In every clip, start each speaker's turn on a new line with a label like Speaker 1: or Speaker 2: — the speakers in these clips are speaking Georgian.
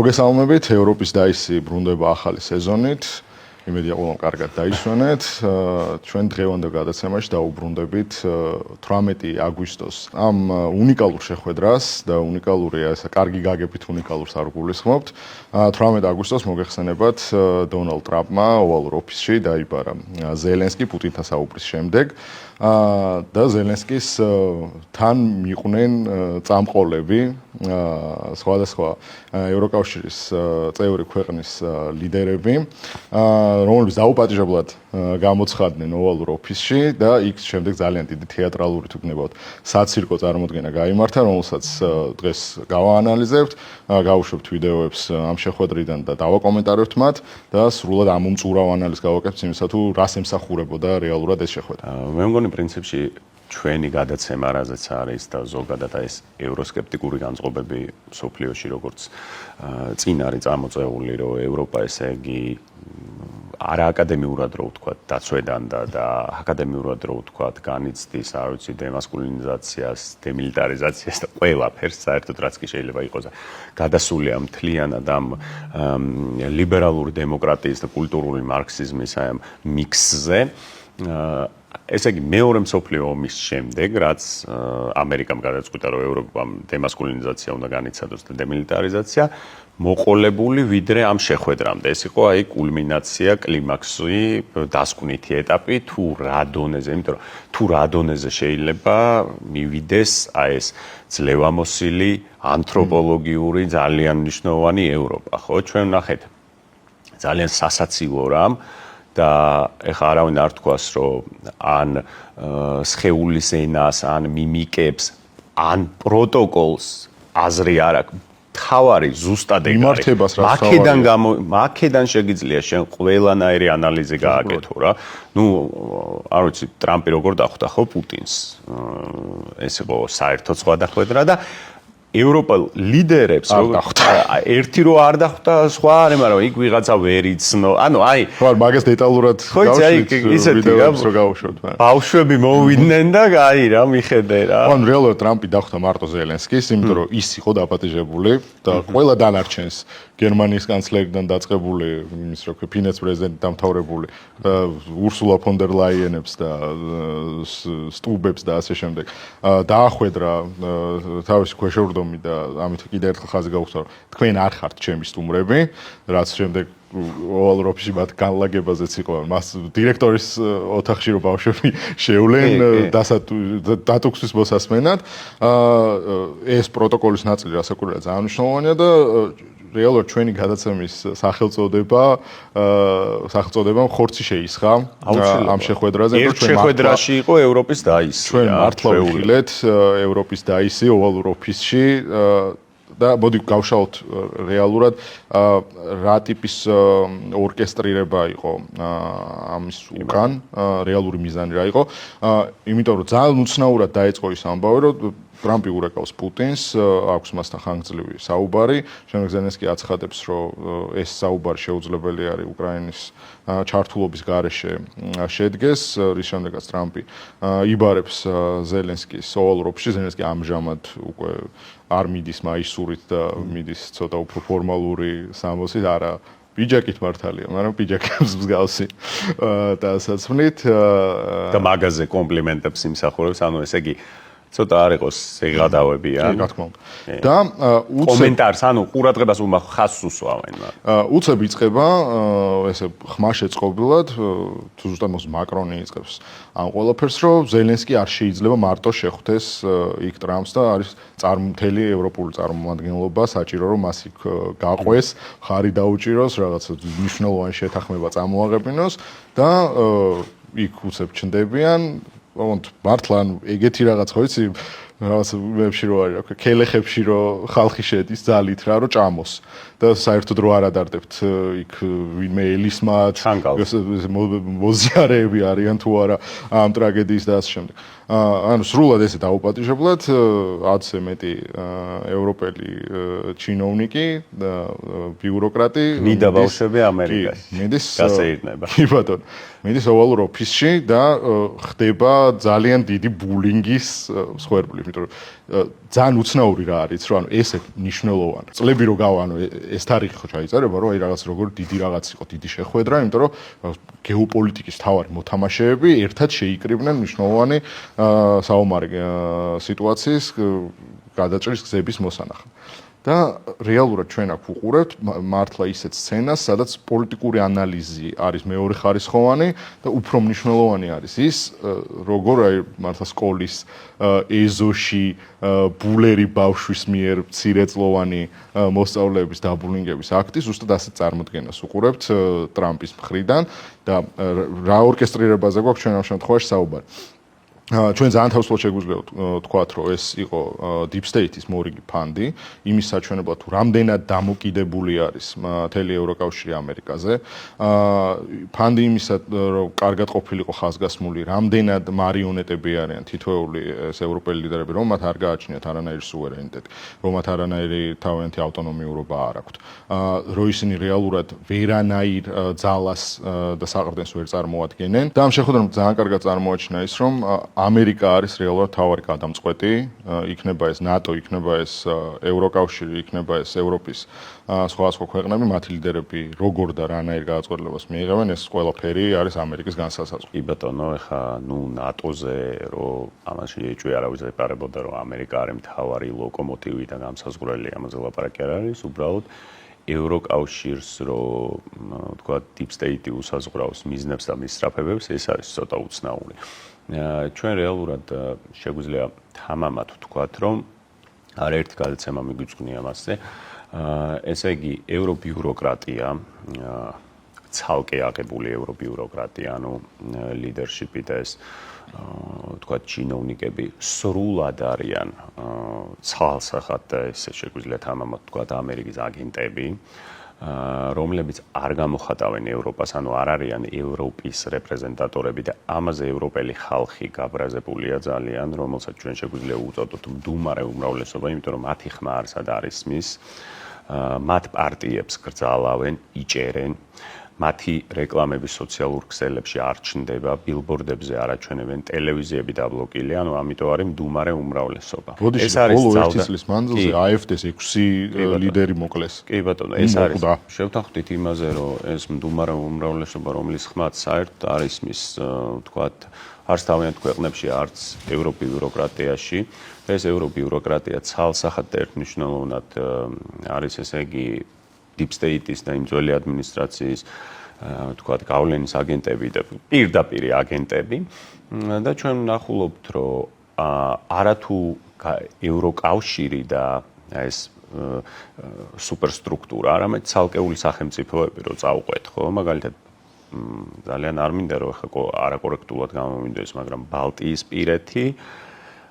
Speaker 1: მოგესალმებით, ევროპის დაისი ბრუნდება ახალი სეზონით. იმედია ყველამ კარგად დაისვენეთ. ჩვენ დღევანდელ გადაცემაში დავუბრუნდებით 18 აგვისტოს ამ უნიკალურ შეხვედრას და უნიკალურია ესა კარგი გაგებით უნიკალურს არ გულისხმობთ. 18 აგვისტოს მოგეხსენებათ დონალდ ტრამპმა ოვალურ ოფისში დაიბარა ზელენსკი პუტინთან საუბრის შემდეგ და ზელენსკის თან მიყვნენ წამყოლები სხვადასხვა ევროკავშირის წევრი ქვეყნის ლიდერები რომლებიც დაუპატიჟებლად გამოცხადდნენ ოვალურ ოფისში და იქ შემდეგ ძალიან დიდი თეატრალური თუ გნებავთ საცირკო წარმოდგენა გაიმართა, რომელსაც დღეს გავაანალიზებთ, გავუშვებთ ვიდეოებს ამ შეხვედრიდან და დავაკომენტარებთ მათ და სრულად ამომწურავ ანალიზს გავაკეთებთ იმისა თუ რას ემსახურებოდა რეალურად ეს შეხვედრა.
Speaker 2: მე მგონი პრინციპში ჩვენი გადაცემა რაზეც არის და ზოგადად ეს ევროსკეპტიკური განწყობები სოფლიოში როგორც წინ არის წამოწეული რომ ევროპა ესე იგი არა აკადემიურად რო ვთქვათ დაცვედან და აკადემიურად რო ვთქვათ განიცდის არ ვიცი დემასკულინიზაციას, დემილიტარიზაციას და ყველაფერს საერთოდ რაც კი შეიძლება იყოს გადასულია მთლიანად ამ ლიბერალური დემოკრატიის და კულტურული მარქსიზმის ამ მიქსზე ესე იგი მეორე მსოფლიო ომის შემდეგ რაც ამერიკამ გადაწყვიტა რომ ევროპამ დემასკულინიზაცია უნდა განიცადოს და დემილიტარიზაცია მოყოლებული ვიდრე ამ შეხვედრამდე ეს იყო აი კულმინაცია კლიმაქსი დასკვნითი ეტაპი თუ რა დონეზე იმიტომ რომ თუ რა დონეზე შეიძლება მივიდეს აი ეს ძლევამოსილი ანთროპოლოგიური ძალიან მნიშვნელოვანი ევროპა ხო ჩვენ ნახეთ ძალიან სასაცილო რამ და ეხლა არავინ არ თქვას რომ ან სხეულის ენას ან მიმიკებს ან პროტოკოლს აზრი არ აქვს თავარი ზუსტად ეგ მაქედან შეგიძლია შენ ყველანაირი ანალიზი გააკეთო რა ნუ არ ვიცი ტრამპი როგორ დახვდა ხო პუტინს ეს იყო საერთოდ სხვა დახვედრა და ევროპელ ლიდერებს ერთი რო არ დახვდა სხვა არის მაგრამ იქ ვიღაცა ვერ იცნო ანუ აი
Speaker 1: ხო მაგას დეტალურად ვიდეოებს რო გავუშვებთ
Speaker 2: ბავშვები მოვიდნენ და აი რა მიხედე რა
Speaker 1: ხო რეალურად ტრამპი დახვდა მარტო ზელენსკის იმიტომ რომ ის იყო დაპატიჟებული და ყველა დანარჩენს გერმანიის კანცლერიდან დაწყებული იმის რო ფინეთის პრეზიდენტი დამთავრებული ურსულა ფონ დერ ლაიენებს და სტუბებს და ასე შემდეგ დაახვედრა თავისი ქვეშევრდომი და ამით კიდევ ერთხელ ხაზი გაუხსნა რომ თქვენ არ ხართ ჩემი სტუმრები რაც შემდეგ ოვალურ ოფისში მათ განლაგებაზეც იყო მას დირექტორის ოთახში რო ბავშვები შევლენ დატოქსის მოსასმენად ეს პროტოკოლის ნაწილი რასაკვირველია ძალიან მნიშვნელოვანია და რეალურად ჩვენი გადაცემის სახელწოდება ხორცი შეისხა ამ შეხვედრაზე
Speaker 2: ერთ შეხვედრაში იყო ევროპის დაისი
Speaker 1: ჩვენ მართლა ვიხილეთ ევროპის დაისი ოვალურ ოფისში და მოდი გავშალოთ რეალურად რა ტიპის ორკესტრირება იყო ამის უკან რეალური მიზანი რა იყო იმიტომ რომ ძალიან უცნაურად დაიწყო ის ამბავი რომ ტრამპი ურეკავს პუტინს აქვს მასთან ხანგრძლივი საუბარი შემდეგ ზელენსკი აცხადებს რომ ეს საუბარი შეუძლებელი არის უკრაინის ჩართულობის გარეშე შედგეს რის შემდეგაც ტრამპი იბარებს ზელენსკის ოვალურ ოფისში ზელენსკი ამჟამად უკვე არ მიდის მაისურით და მიდის ცოტა უფრო ფორმალური სამოსით არა პიჯაკით მართალია, მაგრამ პიჯაკებს მსგავსი დასაცვნით
Speaker 2: და მაგაზე კომპლიმენტებს იმსახურებს, ანუ ესე იგი ცოტა არ იყოს ზეგადავებია.
Speaker 1: რა თქმა უნდა. და
Speaker 2: კომენტარს, ანუ ყურადღებას ხაზს უსვამენ.
Speaker 1: უცებ იწყება ესე ხმაშეწყობილად, თუ ზუსტად მოს მაკრონი იწყებს ამ ყველაფერს, რომ ზელენსკი არ შეიძლება მარტო შეხვდეს იქ ტრამპს და არის წარმმთელი ევროპული წარმომადგენლობა, საჭირო რომ მას იქ გაყვეს, ხარი დაუჭიროს, რაღაცა მნიშვნელოვანი შეთანხმება წამოაყენოს და იქ უცებ ჩნდებიან მართლა ეგეთი რაღაც ხო იცი რაღაც ვებში რო არის რა ქვია ქელეხებში რო ხალხი შედის ძალით რა რო ჭამოს და საერთოდ რო არ ადარდებთ იქ ვინმე ელისმათ მოზიარეები არიან თუ არა ამ ტრაგედიის და ასე შემდეგ ანუ სრულად ესე დაუპატიჟებლად 10-ზე მეტი ევროპელი ჩინოვნიკი და ბიუროკრატი
Speaker 2: მიდა ბავშვები ამერიკაში
Speaker 1: მიდის
Speaker 2: გასეირნება
Speaker 1: კი ბატონო მიდის ოვალურ ოფისში და ხდება ძალიან დიდი ბულინგის მსხვერპლი იმიტომ რომ ძალიან უცნაური რა არის, რომ ესე მნიშვნელოვანი. წლები რო გავა, ეს თარიღი ხო ჩაიწერება, რომ აი რაღაც როგორ დიდი რაღაც იყო, დიდი შეხვედრა, იმიტომ რომ გეოპოლიტიკის თავარი მოთამაშეები ერთად შეიკრიბნენ მნიშვნელოვანი საომარი სიტუაციის გადაჭრის გზების მოსანახად. და რეალურად ჩვენ აქ ვუყურებთ მართლა ისეთ სცენას, სადაც პოლიტიკური ანალიზი არის მეორე ხარისხოვანი და უფრო მნიშვნელოვანი არის ის, როგორ აი მართლა სკოლის ეზოში ბულერი ბავშვის მიერ მცირეწლოვანი მოსწავლეების დაბულინგების აქტი ზუსტად ასეთ წარმოდგენას ვუყურებთ ტრამპის მხრიდან და რა ორკესტრირებაზე გვაქვს ჩვენ ამ შემთხვევაში საუბარი. ჩვენ ძალიან თავისუფლად შეგვიძლია ვთქვათ, რომ ეს იყო Deep State-ის მორიგი ფანდი, იმის საჩვენებლად თუ რამდენად დამოკიდებული არის მთელი ევროკავშირი ამერიკაზე. ფანდი იმისა, რომ კარგად ყოფილიყო ხაზგასმული, რამდენად მარიონეტები არიან თითოეული ეს ევროპელი ლიდერები, რომ მათ არ გააჩნიათ არანაირი სუვერენიტეტი, რომ მათ არანაირი თავიანთი ავტონომიურობა არ აქვთ. რომ ისინი რეალურად ვერანაირ ძალას და საყრდენს ვერ წარმოადგენენ. და ამ შეხვედრამ ძალიან კარგად წარმოაჩინა ის, რომ ამერიკა არის რეალურად თავარი გადამწყვეტი, იქნება ეს ნატო, იქნება ეს ევროკავშირი, იქნება ეს ევროპის სხვადასხვა ქვეყნები, მათი ლიდერები როგორ და რანაირ გადაწყვეტილებას მიიღებენ, ეს ყველაფერი არის ამერიკის განსასაზღვრო.
Speaker 2: კი ბატონო, ეხა ნატოზე რომ ამაში ეჭვი არავის ეპარებოდა, რომ ამერიკა არის მთავარი ლოკომოტივი და გამსაზღვრელი, ამაზე ლაპარაკი არ არის, უბრალოდ ევროკავშირს რომ თქვა Deep State-ი უსაზღვრავს მიზნებს და მისწრაფებებს, ეს არის ცოტა უცნაური. ჩვენ რეალურად შეგვიძლია თამამად ვთქვათ, რომ არაერთი გადაცემა მიგვიწყნია მასზე. ესე იგი, ევრობიუროკრატია, ცალკე აღებული ევრობიუროკრატია, ანუ ლიდერშიპი და ეს თქვათ ჩინოვნიკები სრულად არიან ცალსახად და ესე შეგვიძლია თამამად ვთქვათ ამერიკის აგენტები. რომლებიც არ გამოხატავენ ევროპას, ანუ არ არიან ევროპის რეპრეზენტატორები და ამაზე ევროპელი ხალხი გაბრაზებულია ძალიან, რომელსაც ჩვენ შეგვიძლია უწოდოთ მდუმარე უმრავლესობა, იმიტომ რომ მათი ხმა არსად არის მის, მათ პარტიებს გრძალავენ, იჭერენ, მათი რეკლამები სოციალურ ქსელებში არ ჩნდება, ბილბორდებზე არ აჩვენებენ, ტელევიზიები დაბლოკილია, ანუ ამიტომ არის მდუმარე უმრავლესობა.
Speaker 1: ეს არის ბოლო 1 წლის მანძილზე AfD-ს 6 ლიდერი მოკლეს.
Speaker 2: კი ბატონო, ეს არის. შევთანხმდით იმაზე, რომ ეს მდუმარე უმრავლესობა, რომლის ხმაც საერთოდ არის მის, ვთქვათ, არც თავიანთ ქვეყნებში, არც ევრობიუროკრატიაში. ეს ევრობიუროკრატია ცალსახად და ერთმნიშვნელოვნად არის, ესე იგი, Deep State-ის და იმ ძველი ადმინისტრაციის თქვათ გავლენის აგენტები და პირდაპირ აგენტები და ჩვენ ვნახულობთ, რომ არათუ ევროკავშირი და ეს სუპერსტრუქტურა, არამედ ცალკეული სახელმწიფოები რო წავყვეთ, ხო, მაგალითად ძალიან არ მინდა რომ ხა არაკორექტულად გამომივიდეს, მაგრამ ბალტიისპირეთი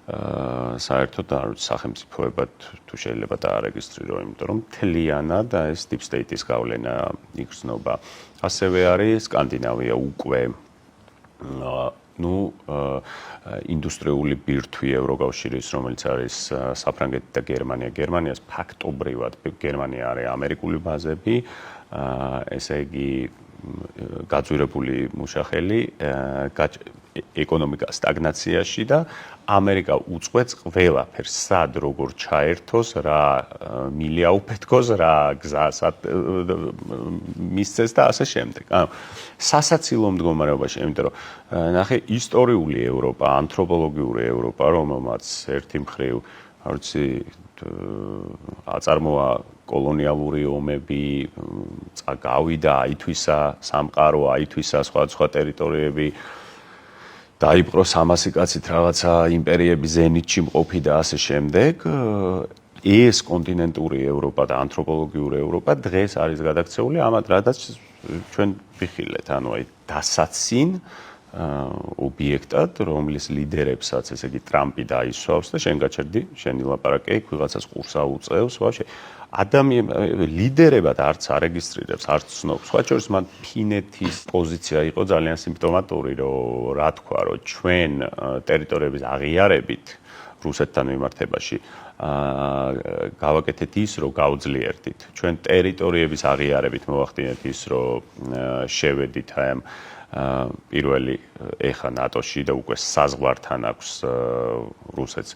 Speaker 2: საერთოდ არ სახელმწიფოებად თუ შეიძლება დაარეგისტრირო, იმიტომ რომ მთლიანად ეს Deep State-ის გავლენა იგრძნობა. ასევე არის სკანდინავია უკვე ინდუსტრიული ბირთვი ევროკავშირის, რომელიც არის საფრანგეთი და გერმანია. გერმანიას ფაქტობრივად გერმანია არის ამერიკული ბაზები, ესე იგი გაძვირებული მუშახელი ეკონომიკა სტაგნაციაში და ამერიკა უწყვეტს ყველაფერს, სად როგორ ჩაერთოს, რა მილი აუფეთქოს, რა გზას მისცეს და ასე შემდეგ. ანუ სასაცილო მდგომარეობაში, იმიტომ რომ ნახე ისტორიული ევროპა, ანთროპოლოგიური ევროპა, რომელმაც ერთი მხრივ, არ ვიცი, აწარმოა კოლონიალური ომები, გავიდა, აითვისა სამყარო, აითვისა სხვადასხვა ტერიტორიები, დაიპყრო 300 კაცით რაღაცა იმპერიების ზენიტში მყოფი და ასე შემდეგ. ეს კონტინენტური ევროპა და ანთროპოლოგიური ევროპა დღეს არის გადაქცეული ამათ, რადგან ჩვენ ვიხილეთ, ანუ აი დასაცინ ობიექტად, რომლის ლიდერებსაც, ესე იგი ტრამპი დაისვავს და შენ გაჩერდი, შენი ლაპარაკი იქ ვიღაცას ყურს აუწევს, ვაფშე ლიდერებად არც არეგისტრირებს, არც ცნობს. სხვა შორის მან ფინეთის პოზიცია იყო ძალიან სიმპტომატური, რომ რა თქვა, რომ ჩვენ ტერიტორიების აღიარებით რუსეთთან მიმართებაში გავაკეთეთ ის, რომ გავძლიერდით. ჩვენ ტერიტორიების აღიარებით მოვახდინეთ ის, რომ შევედით ამ პირველი ეხა ნატოში და უკვე საზღვართან აქვს რუსეთს.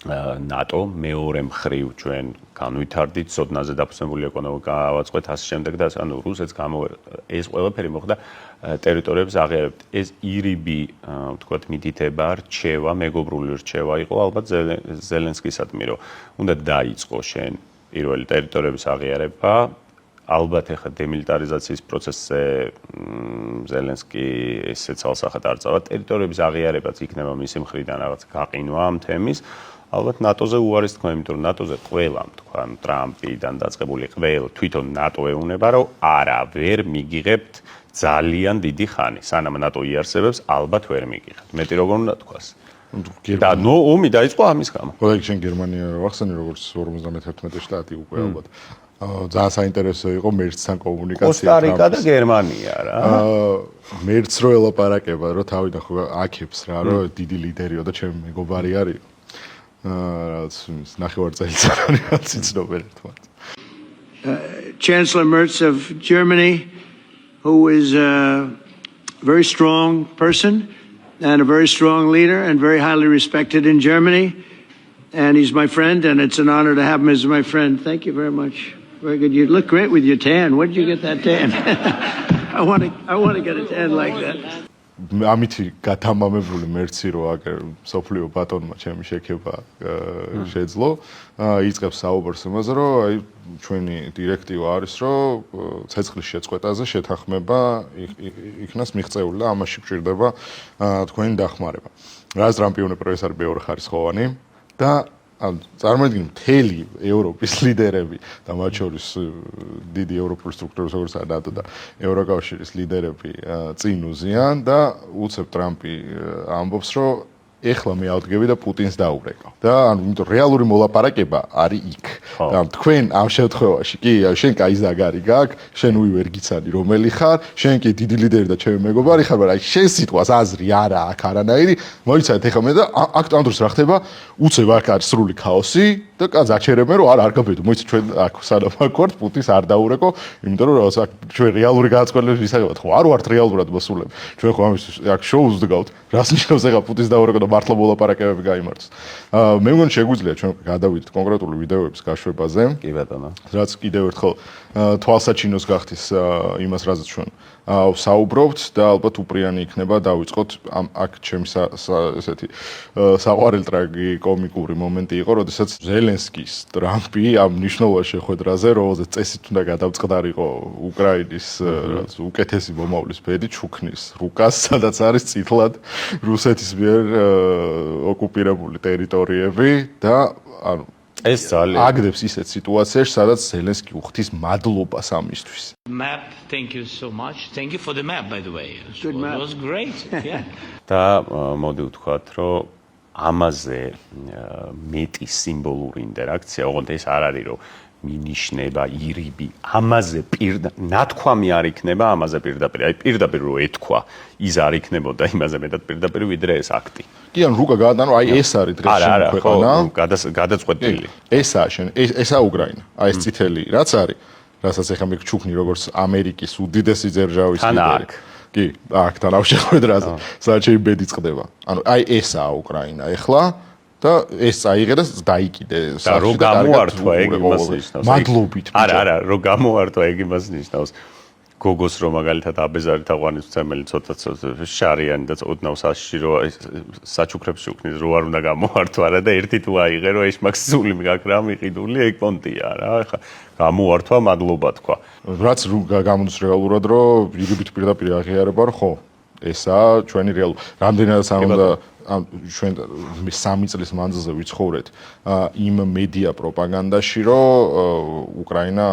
Speaker 2: ნატო მეორე მხრივ ჩვენ განვითარდით, სოდნაზე დაფუძნებული ეკონომიკა ავაწყეთ ასე შემდეგ და ანუ რუსეთს ეს ყველაფერი მოხდა ტერიტორიების აღიარებით. ეს ირიბი, ვთქვათ, მითითება, რჩევა, მეგობრული რჩევა იყო ალბათ ზელენსკისადმი, რომ უნდა დაიწყო შენ პირველი ტერიტორიების აღიარება. ალბათ ახლა დემილიტარიზაციის პროცესზე ზელენსკი ესე ცალსახად არ წავა. ტერიტორიების აღიარებაც იქნება მისი მხრიდან რაღაც გაყინვა ამ თემის. ალბათ ნატოზე უარის თქვა, იმიტომ რომ ნატოზე ყველამ თქვა, ტრამპიდან დაწყებული ყველა თვითონ ნატო ეუნება, რომ არა, ვერ მიგიღებთ ძალიან დიდი ხანი. სანამ ნატო იარსებებს, ალბათ ვერ მიგიღებთ. მეტი როგორ უნდა თქვას. და ნუ ომი დაიწყო ამის გამო.
Speaker 1: ყველგან შენ გერმანია ვახსენე, როგორც 51 შტატი უკვე ალბათ. ძალიან საინტერესო იყო მერცთან კომუნიკაცია.
Speaker 2: კოსტა-რიკა და გერმანია რა.
Speaker 1: მერც რო ელაპარაკება, რომ თავი და ხო აქებს რა, რომ დიდი ლიდერიო და ჩემი მეგობარი არის. რაც ნახევარწელიწად არის ცნობილი ერთმანეთს.
Speaker 3: Chancellor Merz of Germany, who is a very strong person and a very strong leader and very highly respected in Germany. And he's my friend, and it's an honor to have him as my friend. Thank you very much. Very good. You look great with your tan. Where did you get that tan? I want to get a tan like that.
Speaker 1: ამითი გათამამებული მერცი რო აგერ სოფლიო ბატონმა ჩემი შექება შეძლო იწყებს საუბარს იმაზე რომ აი ჩვენი დირექტივა არის რომ ცეცხლის შეწყვეტაზე შეთანხმება იქნას მიღწეული და ამაში გჭირდება თქვენი დახმარება. რაც ტრამპი უნეპრო ეს არის მეორე ხარისხოვანი და წარმოიდგინე მთელი ევროპის ლიდერები და მათ შორის დიდი ევროპული სტრუქტურების როგორც ნატო და ევროკავშირის ლიდერები წინ უზიან და უცებ ტრამპი ამბობს რომ ეხლა მე ავდგები და პუტინს დაურეკავ. და ანუ იმიტომ რეალური მოლაპარაკება არის იქ. და თქვენ ამ შემთხვევაში კი შენ კაი ზაგარი გაქვს, შენ უი ვერ გიცანი რომელი ხარ, შენ კი დიდი ლიდერი და ჩემი მეგობარი ხარ, მაგრამ აი შენ სიტყვას აზრი არა აქ არანაირი, მოიცადეთ ეხლა მე და აქ ამ დროს რა ხდება? უცებ აქ არის სრული ქაოსი და კაც აჩერებენ რომ არ გაბედო. მოიცადეთ ჩვენ აქ სანამ ვართ პუტინს არ დაურეკო, იმიტომ რომ რაღაც აქ ჩვენ რეალური განწყობილების ვისაუბრებთ, ხო არ ვართ რეალურად მოსულები. ჩვენ ხო ამის აქ შოუს ვდგავთ. რას ნიშნავს ეხლა პუტინს დაურეკო და მართლა მოლაპარაკებები გაიმართოს. მე მგონი შეგვიძლია ჩვენ გადავიდეთ კონკრეტული ვიდეოების გაშვებაზე.
Speaker 2: კი ბატონო.
Speaker 1: რაც კიდევ ერთხელ თვალსაჩინოს გახდის იმას, რაზეც ჩვენ საუბრობთ და ალბათ უპრიანი იქნება დავიწყოთ აქ ჩემი ესეთი საყვარელი ტრაგიკომიკური მომენტი იყო, როდესაც ზელენსკის ტრამპი ამ მნიშვნელოვან შეხვედრაზე, რომელზეც წესით უნდა გადავწყდარიყო უკრაინის უკეთესი მომავლის ბედი ჩუქნის რუკას, სადაც არის წითლად რუსეთის მიერ ოკუპირებული ტერიტორიები და ანუ
Speaker 2: ეს ძალიან
Speaker 1: აგდებს ისეთ სიტუაციაში, სადაც ზელენსკი უხდის მადლობას ამისთვის.
Speaker 4: Map, thank you so much. Thank you for the map, by the way.
Speaker 3: Good map.
Speaker 4: It was great. Yeah.
Speaker 2: და მოდი ვთქვათ, რომ ამაზე მეტი სიმბოლური ინტერაქცია, ოღონდ ეს არ არის, რომ მინიშნება ირიბი, ამაზე ნათქვამი არ იქნება ამაზე პირდაპირ. აი პირდაპირ რო ეთქვა, ის არ იქნებოდა იმაზე მეტად პირდაპირ ვიდრე ეს აქტი.
Speaker 1: კი, ანუ რუკა გადაანო, აი ეს არის დღეს შენ ქვეყანა.
Speaker 2: გადაწყვეტილი.
Speaker 1: ესაა შენ, ესაა უკრაინა. აი ეს წითელი, რაც არის, რასაც ეხა მე ჩუქნი როგორც ამერიკის უდიდესი ძერჟავის ლიდერი. კი, აქთან ამ შეხვედრაზე, სადაც შეიძლება ბედი წყდება. ანუ აი ესაა უკრაინა ეხლა. და ეს წაიღე და დაიკიდე
Speaker 2: და რო გამოართვა ეგ იმას ნიშნავს.
Speaker 1: მადლობით.
Speaker 2: არა, რო გამოართვა ეგ იმას ნიშნავს. გოგოს რომ მაგალითად აბეზარი თაყვანის მცემელი ცოტა შარიანი და ოდნავ საშირო საჩუქრებს შუქნის რო არ უნდა გამოართვა რა და ერთი თუ აიღე რომ ეს მაქსიმუმი მიგაკ რა მიყიდული ეგ პონტია რა. ეხლა გამოართვა მადლობა თქვა.
Speaker 1: რაც გამოდის რეალურად რომ იგივით პირდაპირ აღიარება რომ ხო ესაა ჩვენი რეალობა. რამდენადაც არ უნდა ჩვენ 3 წლის მანძილზე ვიცხოვრეთ იმ მედია პროპაგანდაში, რომ უკრაინა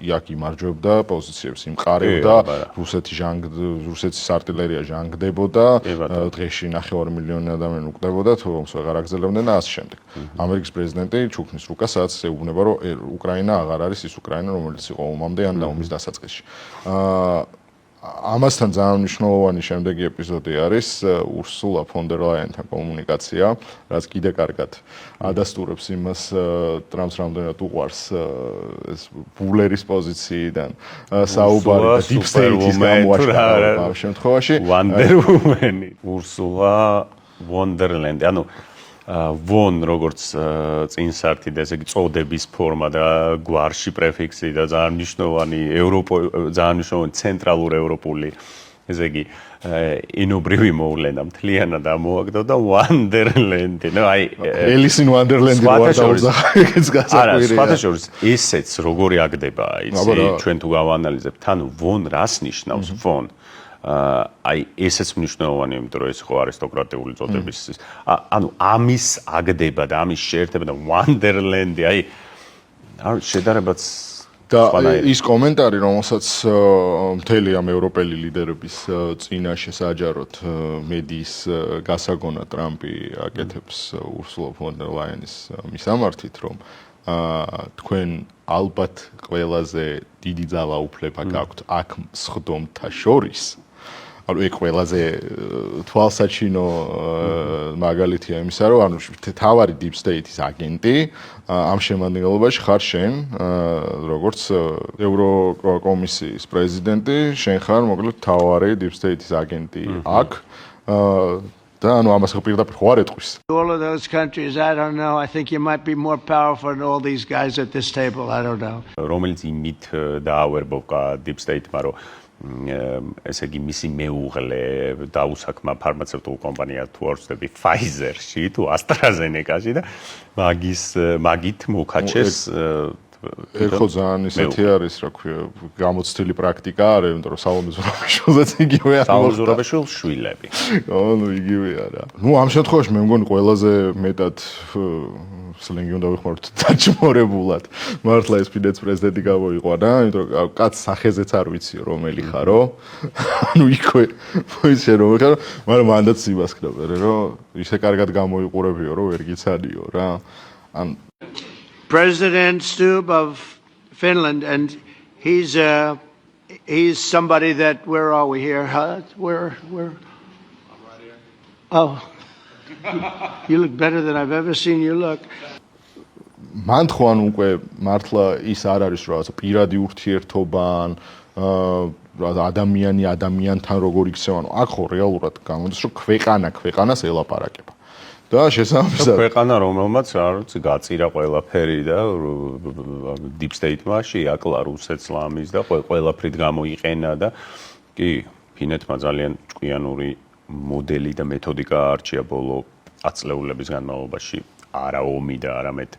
Speaker 1: იქ იმარჯვებდა პოზიციებს, იმყარებდა, რუსეთის არტილერია ჟანგდებოდა, დღეში 9 მილიონი ადამიანი უკდებოდა, თუმცა აღარ აგზელებდნენ და ასე შემდეგ. ამერიკის პრეზიდენტი ჩუქნის რუკას სადაც ეუბნება, რომ უკრაინა აღარ არის ის უკრაინა, რომელიც იყო ომამდე ან ომის დასაწყისში. ამასთან ძალიან მნიშვნელოვანი შემდეგი ეპიზოდი არის ურსულა ფონ დერ ლაიენთან კომუნიკაცია, რაც კიდე კარგად ადასტურებს იმას ტრამპს რამდენად უყვარს ეს ბულერის პოზიციიდან საუბარი და დიპ სტეიტის გამოაშკარავება ამ შემთხვევაში.
Speaker 2: Wonder Woman, Ursula Wonderland. ანუ ვონ როგორც წინსართი და ესე იგი წოდების ფორმა და გვარში პრეფიქსი და ძალიან მნიშვნელოვანი ძალიან მნიშვნელოვანი ცენტრალურ ევროპული ესე იგი ენობრივი მოვლენა მთლიანად ამოაგდო და Wonderland-ი. ნუ აი
Speaker 1: Alice in Wonderland-ი ვარ დაუძახეს გასაკვირია.
Speaker 2: სხვათა შორის ესეც როგორი აგდება, იცი, ჩვენ თუ გავანალიზებთ, ანუ ვონ რას ნიშნავს ვონ? აი ესეც მნიშვნელოვანია, იმიტომ რომ ეს ხო არისტოკრატიული წოდების ანუ ამის აგდება და ამის შეერთება და Wonderland-ი, აი შედარებაც
Speaker 1: და ის კომენტარი, რომელსაც მთელი ამ ევროპელი ლიდერების წინაშე საჯაროდ მედიის გასაგონა ტრამპი აკეთებს ურსულა ფონ დერ ლაიენის მისამართით, რომ თქვენ ალბათ ყველაზე დიდი ძალაუფლება გაქვთ აქ სხდომთა შორის. ანუ ეგ ყველაზე თვალსაჩინო მაგალითია იმისა, რომ ანუ თავარი deep state-ის აგენტი ამ შემადგენლობაში ხარ შენ, როგორც ევროკომისიის პრეზიდენტი, შენ ხარ მოკლედ თავარი deep state-ის აგენტი აქ და ანუ ამას პირდაპირ ხო არ ეტყვის.
Speaker 3: All of those countries, I don't know. I think you might be more powerful than all these guys at this table. I don't know.
Speaker 2: რომელიც იმით დაავერბოვკა deep state-მა, რომ ესე იგი მისი მეუღლე დაუსაქმა ფარმაცევტულ კომპანია თუ არ ვცდები Pfizer-ში თუ AstraZeneca-ში და მაგით მოკაჩეს
Speaker 1: ეხო ძალიან ისეთი არის, რა ქვია, გამოცდილი პრაქტიკა არის, იმიტომ რომ სალომე ზურაბიშვილზეც იგივე არის.
Speaker 2: სალომე ზურაბიშვილის შვილები.
Speaker 1: ნუ იგივე არა. ნუ ამ შემთხვევაში მე მგონი ყველაზე მეტად სლენგი უნდა ვიხმაროთ დაჭმორებულად. მართლა ეს ფიდეც პრეზიდენტი გამოიყვანა, იმიტომ რომ კაც სახეზეც არ ვიციო რომელი ხარო. ანუ იქვე ისე რომ ხარო, მაგრამ მანდაც იმას ქნებერე, რომ ისე კარგად გამოიყურებიო, რომ ვერ გიცადიო რა. ან
Speaker 3: President Stubb of Finland, and he's somebody that, where are we here? Huh? Where? I'm right here. Oh, you look better than I've ever seen you look.
Speaker 1: მან თქვან უკვე მართლა ის არ არის რომ რაღაცა პირადი ურთიერთობა ან ადამიანი ადამიანთან როგორ იქცევან, აქ ხო რეალურად გამოდის რომ ქვეყანას ელაპარაკება. და შესაბამისად
Speaker 2: ქვეყანა რომელმაც არ ვიცი გაწირა ყველაფერი და deep state-მა შეაკლა რუსეთს ლამის და ყველაფრით გამოიყენა და კი ფინეთმა ძალიან ჭკვიანური მოდელი და მეთოდიკა არჩია ბოლო 10 წლეულების განმავლობაში არა ომი და არამედ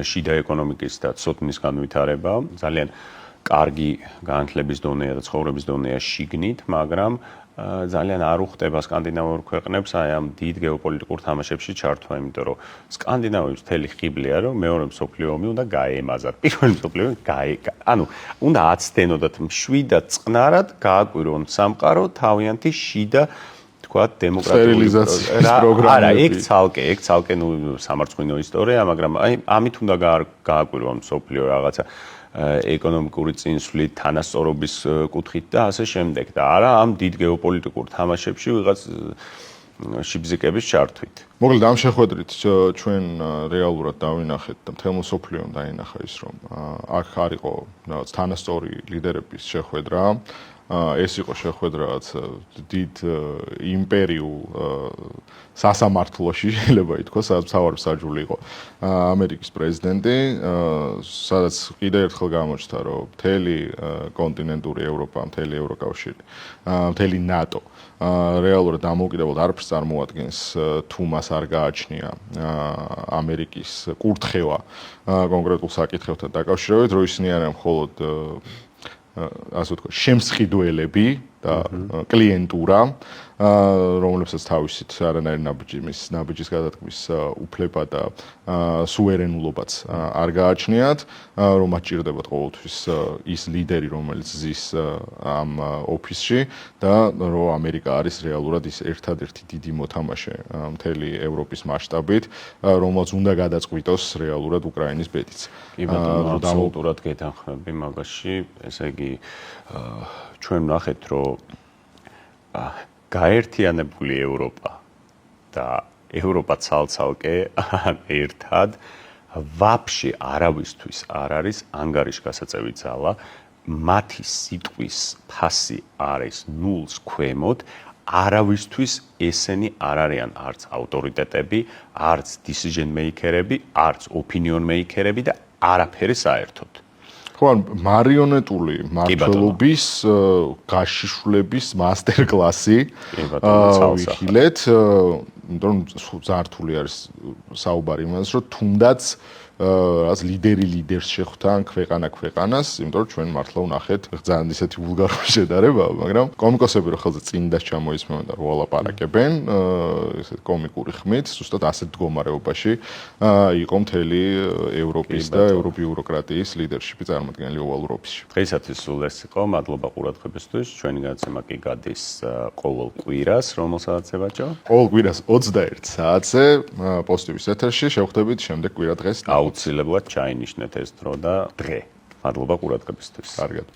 Speaker 2: შიდა ეკონომიკის და ცოდნის განვითარება ძალიან კარგი განათლების დონეა და ცხოვრების დონეა შიგნით, მაგრამ ძალიან არ უხდება სკანდინავიურ ქვეყნებს აი ამ დიდ გეოპოლიტიკურ თამაშებში ჩართვა, იმიტომ რომ სკანდინავიის მთელი ხიბლია, რომ მეორე მსოფლიო ომი უნდა გაემაზათ. პირველი მსოფლიო ომი ანუ უნდა აცდენოდათ მშვიდად წყნარად გააკვირონ სამყარო თავიანთი შიდა თქვა დემოკრატიული პროგრამა. არა, ეგ ცალკე ნუ სამარცხვინო ისტორია, მაგრამ აი ამით უნდა გააკვირონ მსოფლიო რაღაცა ეკონომიკური წინსვლით, თანასწორობის კუთხით და ასე შემდეგ და არა ამ დიდ გეოპოლიტიკურ თამაშებში ვიღაც შიბზიკების ჩართვით.
Speaker 1: მოკლედ ამ შეხვედრით ჩვენ რეალურად დავინახეთ და მთელ მსოფლიომ დაინახა ის, რომ აქ არ იყო რაღაც თანასწორი ლიდერების შეხვედრა. ეს იყო შეხვედრაც დიდ იმპერიულ სასამართლოში შეიძლება ითქვას, სადაც მთავარი მსაჯული იყო ამერიკის პრეზიდენტი, სადაც კიდევ ერთხელ გამოჩნდა, რომ მთელი კონტინენტური ევროპა, მთელი ევროკავშირი, მთელი ნატო რეალურად დამოუკიდებლად არაფერს წარმოადგენს, თუ მას არ გააჩნია ამერიკის კურთხევა კონკრეტულ საკითხებთან დაკავშირებით, რომ ისინი არიან მხოლოდ ასე ვთქვათ, შემსყიდველები და კლიენტურა, რომლებსაც თავისით არანაირი ნაბიჯის გადადგმის უფლება და სუვერენულობაც არ გააჩნიათ, რომ მათ ჭირდებათ ყოველთვის ის ლიდერი, რომელიც ზის ამ ოფისში და რომ ამერიკა არის რეალურად ის ერთადერთი დიდი მოთამაშე მთელი ევროპის მასშტაბით, რომელსაც უნდა გადაწყვიტოს რეალურად უკრაინის ბედიც.
Speaker 2: კი ბატონო, აბსოლუტურად გეთანხმები მაგაში, ესე იგი ჩვენ ვნახეთ, რომ გაერთიანებული ევროპა და ევროპა ცალ-ცალკე ერთად ვაფშე არავისთვის არ არის ანგარიშგასაწევი ძალა, მათი სიტყვის ფასი არის ნულს ქვემოთ, არავისთვის ესენი არ არიან არც ავტორიტეტები, არც decision maker-ები, არც opinion maker-ები და არაფერი საერთოდ.
Speaker 1: ხო, მარიონეტული მმართველობის გაშიშვლების მასტერკლასი ვიხილეთ, იმიტომ რომ ზართული არის საუბარი იმას, რომ თუნდაც რაც ლიდერს შეხვთან ქვეყანას, იმიტომ რომ ჩვენ მართლა ვნახეთ ძალიან ისეთი ვულგარული შედარება, მაგრამ კომიკოსები რო ხელზე წინდას ჩამოისმევენ და ვლაპარაკებენ, ესეთ კომიკური ხმით, ზუსტად ასეთ მდგომარეობაში იყო მთელი ევროპის და ევრობიუროკრატიის ლიდერშიპი წარმოადგენელი ოვალურ ოფისში.
Speaker 2: დღეისათვის სულ ეს იყო, მადლობა ყურადღებისთვის. ჩვენი გადაცემა კი გადის ყოველ კვირას, რომელ საათზე ბაჭო?
Speaker 1: ყოველ კვირას 21 საათზე პოზიტივის ეთერში შევხვდებით შემდეგ კვირა დღეს.
Speaker 2: აუცილებლად ჩაინიშნეთ ეს დრო და დღე. მადლობა ყურადღებისთვის.
Speaker 1: კარგად.